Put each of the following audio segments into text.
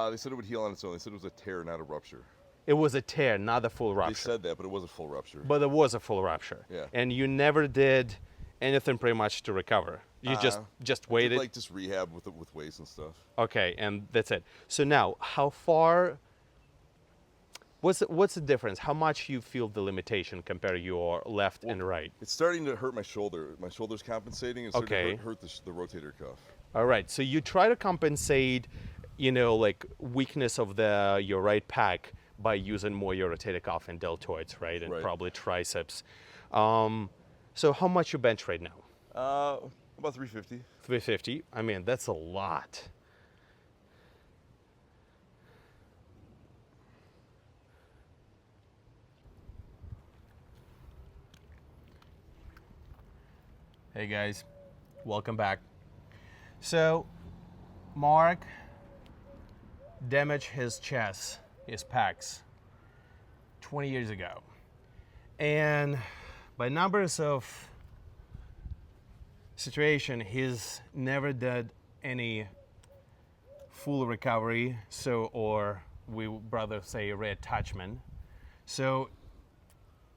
They said it would heal on its own. They said it was a tear, not a rupture. It was a tear, not a full They rupture. said that, but it was a full rupture. But it was a full rupture. Yeah. And you never did anything pretty much to recover. You just I waited. did, like just rehab with weights and stuff. Okay, and that's it. So now, how far? What's the difference? How much you feel the limitation compared to your left and right? It's starting to hurt my shoulder. My shoulder's compensating. It's starting to hurt the rotator cuff. All right. So you try to compensate, like weakness of your right pec by using more your rotator cuff and deltoids, right? And probably triceps. So how much you bench right now? About 350. 350. I mean, that's a lot. Hey guys, welcome back. So, Mark damaged his chest, his pecs, 20 years ago. And by numbers of situation, he's never did any full recovery, or we rather say reattachment. So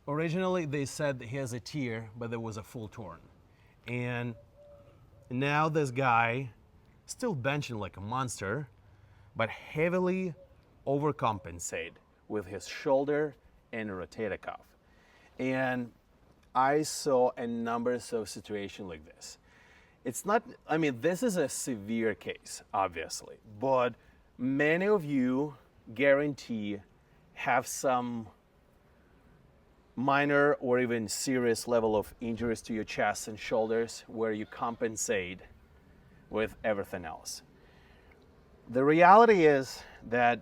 originally they said he has a tear, but there was a full torn. And now this guy still benching like a monster, but heavily overcompensate with his shoulder and rotator cuff. And I saw a numbers of situations like this. It's not, I mean, this is a severe case, obviously, but many of you guarantee have some minor or even serious level of injuries to your chest and shoulders where you compensate with everything else. The reality is that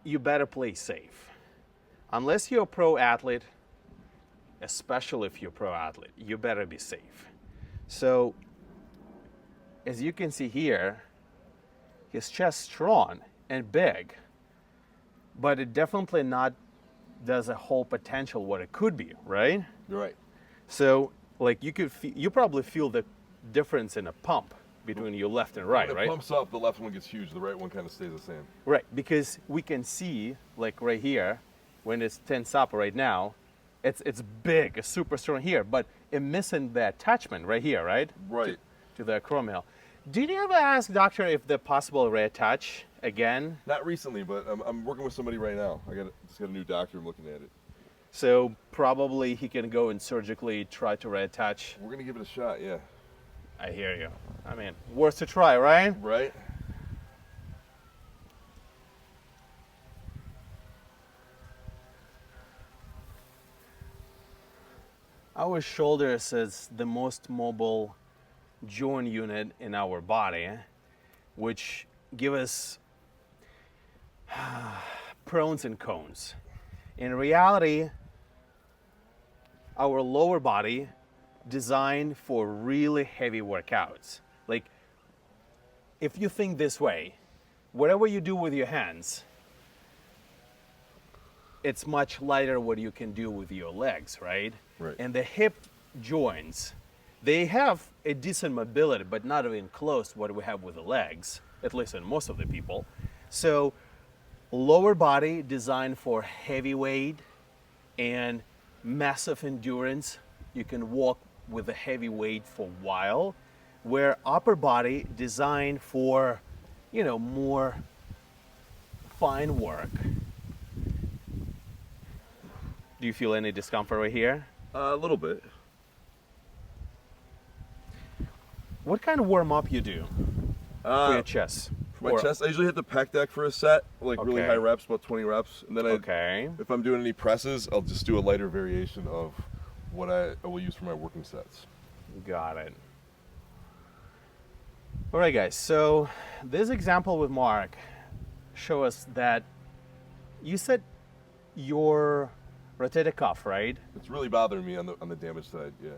you better play safe. Unless you're a pro athlete, especially if you're a pro athlete, you better be safe. So, as you can see here, his chest strong and big, but it definitely not does a whole potential what it could be, right? You're right. So, like you probably feel the difference in a pump between your left and right, when right? it pumps up, the left one gets huge. The right one kind of stays the same. Right, because we can see, like right here, when it's tense up right now, it's big, it's super strong here, but it's missing the attachment right here, right? Right. To the acromial. Did you ever ask doctor if they're possible reattach again? Not recently, but I'm working with somebody right now. Just got a new doctor. I'm looking at it. So probably he can go and surgically try to reattach. We're gonna give it a shot. Yeah. I hear you. I mean, worth a try, right? Right. Our shoulders is the most mobile joint unit in our body, which give us pros and cons. In reality, our lower body designed for really heavy workouts. Like, if you think this way, whatever you do with your hands, it's much lighter what you can do with your legs, right? Right. And the hip joints, they have a decent mobility, but not even close to what we have with the legs, at least in most of the people. So lower body designed for heavy weight and massive endurance. You can walk with a heavy weight for a while, where upper body designed for, more fine work. Do you feel any discomfort right here? A little bit. What kind of warm up you do for your chest? For my chest, I usually hit the pec deck for a set, like really high reps, about 20 reps. And then if I'm doing any presses, I'll just do a lighter variation of what I will use for my working sets. Got it. All right, guys. So this example with Mark show us that you said your rotator cuff, right? It's really bothering me on the damaged side, yeah.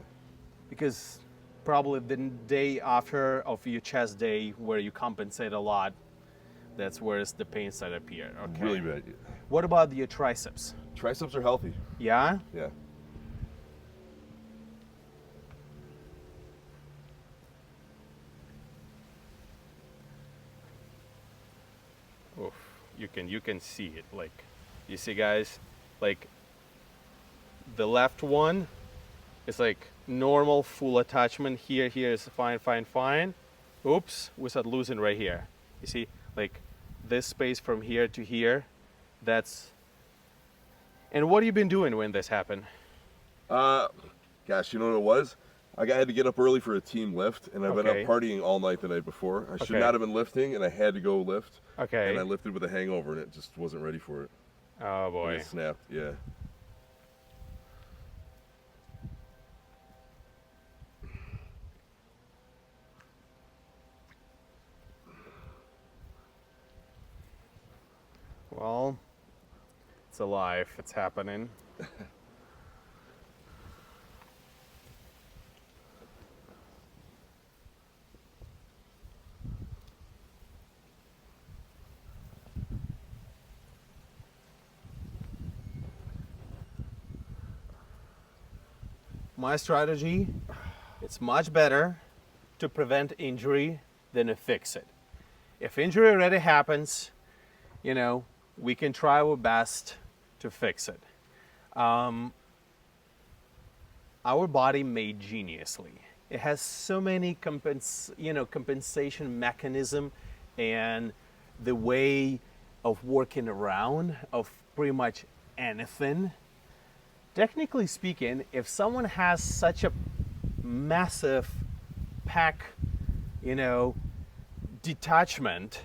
Because probably the day after of your chest day where you compensate a lot, that's where the pain side appear. Okay. Really bad. Yeah. What about your triceps? Triceps are healthy. Yeah? Yeah. Oof. You can see it. Like, you see, guys, like the left one is like normal full attachment. Here is fine, fine, fine. Oops, we start losing right here. You see, like this space from here to here, that's. And what have you been doing when this happened? Gosh, you know what it was? I had to get up early for a team lift, and I've been up Okay. partying all night the night before. I should Okay. not have been lifting, and I had to go lift. Okay. And I lifted with a hangover, and it just wasn't ready for it. Oh And boy. it snapped, yeah. Well, it's alive. It's happening. My strategy, it's much better to prevent injury than to fix it. If injury already happens, you know, we can try our best to fix it. Our body made geniusly. It has so many compensation mechanism and the way of working around of pretty much anything. Technically speaking, if someone has such a massive pec, detachment,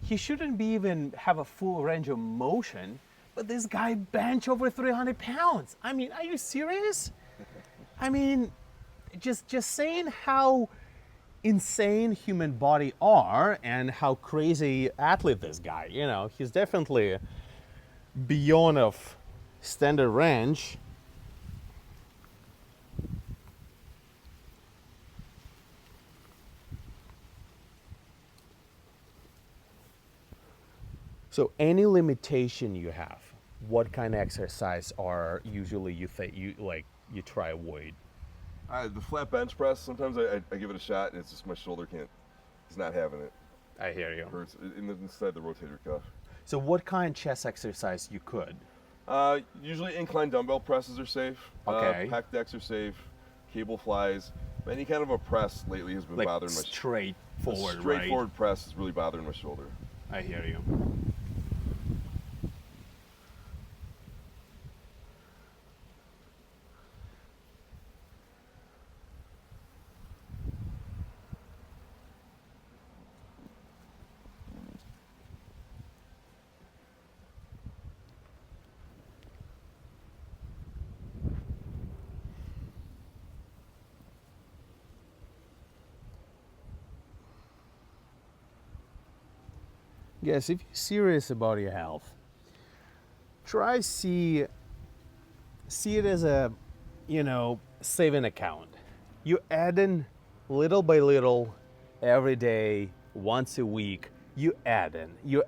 he shouldn't be even have a full range of motion. But this guy bench over 300 pounds. I mean, are you serious? I mean, just saying how insane human body are and how crazy athlete this guy. He's definitely beyond of standard range. So any limitation you have, what kind of exercise are usually you try avoid? The flat bench press, sometimes I give it a shot, and it's just my shoulder it's not having it. I hear you. It hurts inside the rotator cuff. So what kind of chest exercise you could? Usually incline dumbbell presses are safe. Okay. Pec decks are safe. Cable flies. Any kind of a press lately has been bothering my shoulder. Straightforward press is really bothering my shoulder. I hear you. Yes, if you're serious about your health, try see it as a, saving account. You add in little by little every day, once a week. You add in. You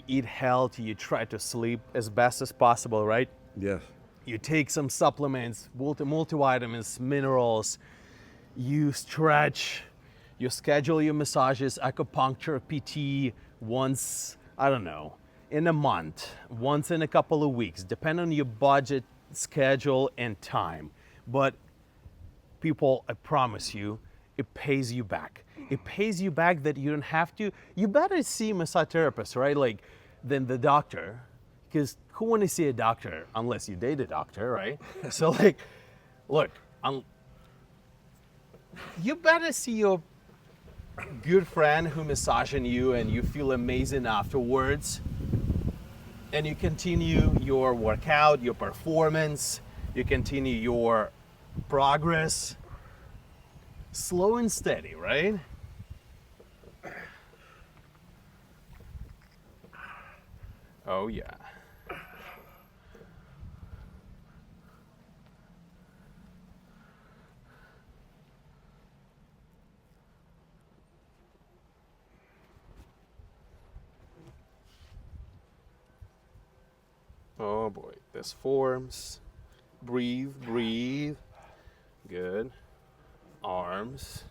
eat healthy. You try to sleep as best as possible, right? Yes. You take some supplements, multivitamins, minerals. You stretch. You schedule your massages, acupuncture, PT once, I don't know, in a month, once in a couple of weeks, depending on your budget, schedule, and time. But people, I promise you, it pays you back. It pays you back that you don't have to. You better see a massage therapist, right? Than the doctor. Because who want to see a doctor unless you date a doctor, right? So look, you better see your good friend who massaging you and you feel amazing afterwards, and you continue your workout, your performance, you continue your progress, slow and steady, right? Oh yeah. Oh boy, this forms. Breathe, breathe. Good. Arms.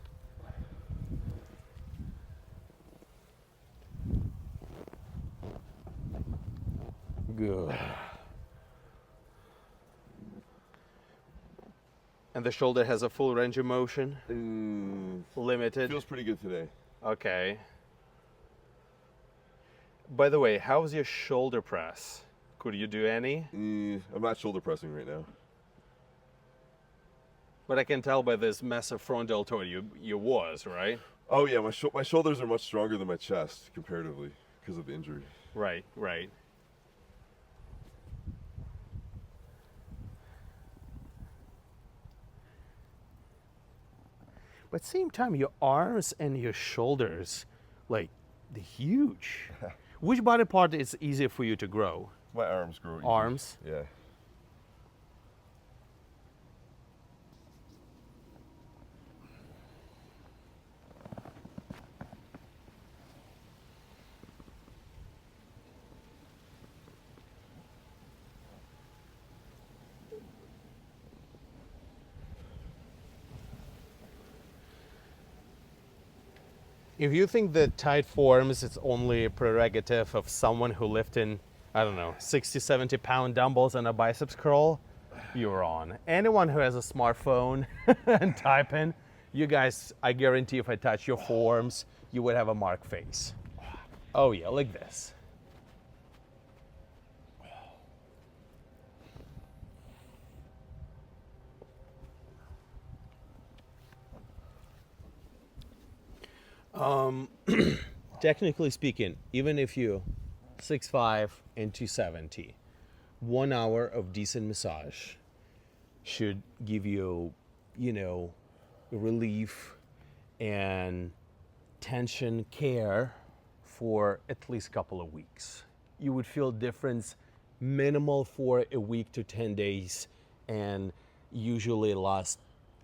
Good. And the shoulder has a full range of motion? Limited? Feels pretty good today. Okay. By the way, how's your shoulder press? Could you do any? I'm not shoulder pressing right now. But I can tell by this massive front deltoid you was, right? Oh yeah, my shoulders are much stronger than my chest comparatively because of the injury. Right, right. But same time, your arms and your shoulders, like, they're huge. Which body part is easier for you to grow? My arms grow easy. Arms? Yeah. If you think that tight forms is only a prerogative of someone who lifting, I don't know, 60, 70 pound dumbbells and a biceps curl, you're on. Anyone who has a smartphone and type in, you guys, I guarantee if I touch your forearms, you would have a mark face. Oh yeah, like this. Technically speaking, even if you 6'5" and 270, 1 hour of decent massage should give you, you know, relief and tension care for at least a couple of weeks. You would feel difference minimal for a week to 10 days and usually lasts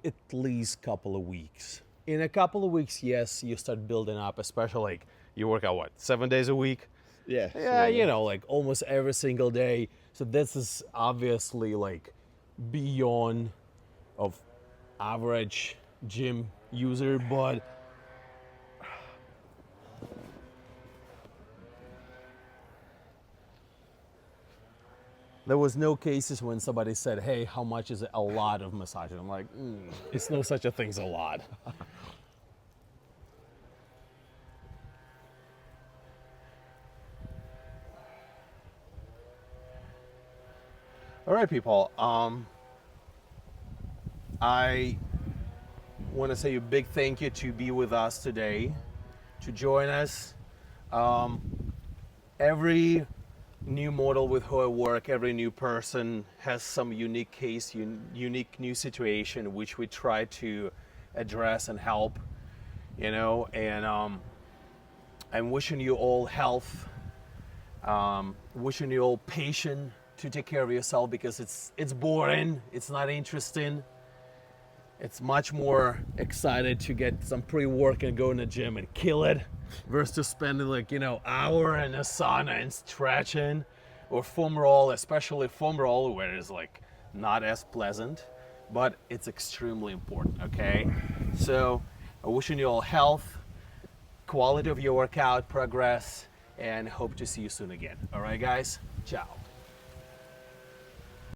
at least a couple of weeks. In a couple of weeks, yes, you start building up, especially like you work out, what, 7 days a week? Yeah. Yeah, you know, like almost every single day. So this is obviously like beyond of average gym user, but there was no cases when somebody said, hey, how much is a lot of massage? And I'm like, it's no such a thing as a lot. All right, people. I want to say a big thank you to be with us today, to join us. Every new model with who I work, every new person has some unique case, unique new situation, which we try to address and help, you know, and I'm wishing you all health, wishing you all patience to take care of yourself, because it's boring, it's not interesting. It's much more excited to get some pre-work and go in the gym and kill it versus spending like, you know, hour in a sauna and stretching, or foam roll, especially foam roll, where it's like not as pleasant, but it's extremely important, okay? So I'm wishing you all health, quality of your workout, progress, and hope to see you soon again. All right, guys? Ciao.